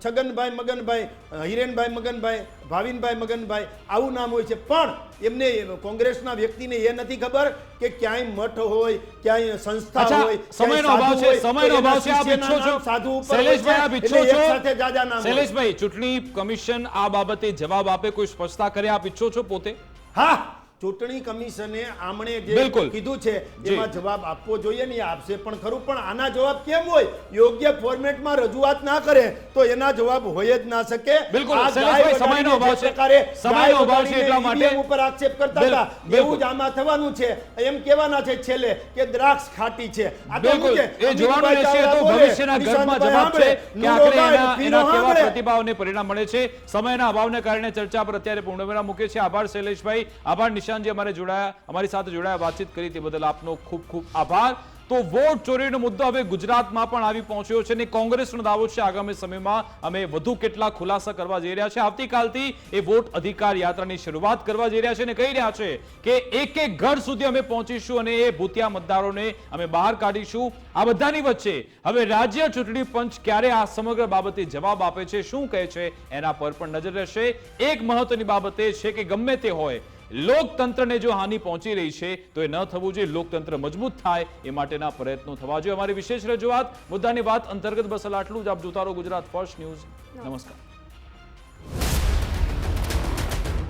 છગનભાઈ મગનભાઈ, હિરેનભાઈ મગનભાઈ, ભાવિનભાઈ મગનભાઈ, આવું નામ હોય છે, પણ એમને કોંગ્રેસના વ્યક્તિને એ નથી ખબર કે ક્યાંય મઠ હોય, ક્યાંય સંસ્થા અચ્છા, હોય, સમયનો અભાવ છે, સમયનો અભાવ છે, આપ ઈચ્છો છો સાધુ ઉપર હોય છે, શૈલેષભાઈ, આપ ઈચ્છો એટલે એક છો સાથે જાજા નામ હોય. શૈલેષભાઈ, ચૂંટણી કમિશન આ બાબતે જવાબ આપે, કોઈ સ્પષ્ટતા કરે, આપ ઈચ્છો છો પોતે? હા, ચૂંટણી કમિશને આમણે જે બિલકુલ. કીધું છે જી. એમાં જવાબ આપવો જોઈએ ને, એ આપશે પણ ખરું, પણ આના જવાબ કેમ હોય? યોગ્ય ફોર્મેટમાં રજૂઆત ના કરે તો એના જવાબ હોય જ ના શકે. બિલકુલ, આ શૈલેષભાઈ, ગાય સમયનો અભાવ વગાડીને જે છે. પ્રકારે સમયનો ગાય અભાવ છે, એટલા વગાડીને માટે EVM ઉપર આક્ષેપ કરતા હતા, બિલકુલ. એવું જ આમાં થવાનું છે. એમ કહેવાના છે છેલ્લે કે દ્રાક્ષ ખાટી છે. આ તો બિલકુલ, શું છે? એ જોવાનું અમિતભાઈ રહેશે. એ તો ચાવડા બોલે, ભવિષ્યના ગર્ભમાં જવાબ છે કે નિશાંતભાઈ આખરે સાંભળે, એના પીનો કેવા સાંભળે. પ્રતિભાવને પરિણામ મળે છે. સમયના અભાવને કારણે ચર્ચા પર અત્યારે પૂર્ણવિરામ મૂકે છે. આભાર શૈલેષભાઈ, આભાર નિશાંતજી, અમારી સાથે જોડાયા, વાતચીત કરી તે બદલ આપનો ખૂબ ખૂબ આભાર. તો વોટ ચોરીનો મુદ્દો હવે ગુજરાતમાં પણ આવી પહોંચ્યો છે અને કોંગ્રેસનો દાવો છે આગામી સમયમાં અમે વધુ કેટલા ખુલાસા કરવા જઈ રહ્યા છે. આવતીકાલથી એ વોટ અધિકાર યાત્રાની શરૂઆત કરવા જઈ રહ્યા છે અને કહી રહ્યા છે કે એક એક ઘર સુધી અમે પહોંચીશું અને એ ભૂતિયા મતદારોને અમે બહાર કાઢીશું. આ બધાની વચ્ચે હવે રાજ્ય ચૂંટણી પંચ ક્યારે આ સમગ્ર બાબતે જવાબ આપે છે, શું કહે છે, એના પર પણ નજર રહેશે. એક મહત્વની બાબત એ છે કે ગમે તે હોય, લોકતંત્રને જો હાનિ પહોંચી રહી છે તો એ ન થવું જોઈએ. લોકતંત્ર મજબૂત થાય એ માટેના પ્રયત્નો થવા જોઈએ. અમારી વિશેષ રજૂઆત મુદ્દાની વાત અંતર્ગત બસ આટલું જ. આપ જોતા રહો ગુજરાત ફર્સ્ટ ન્યૂઝ. નમસ્કાર.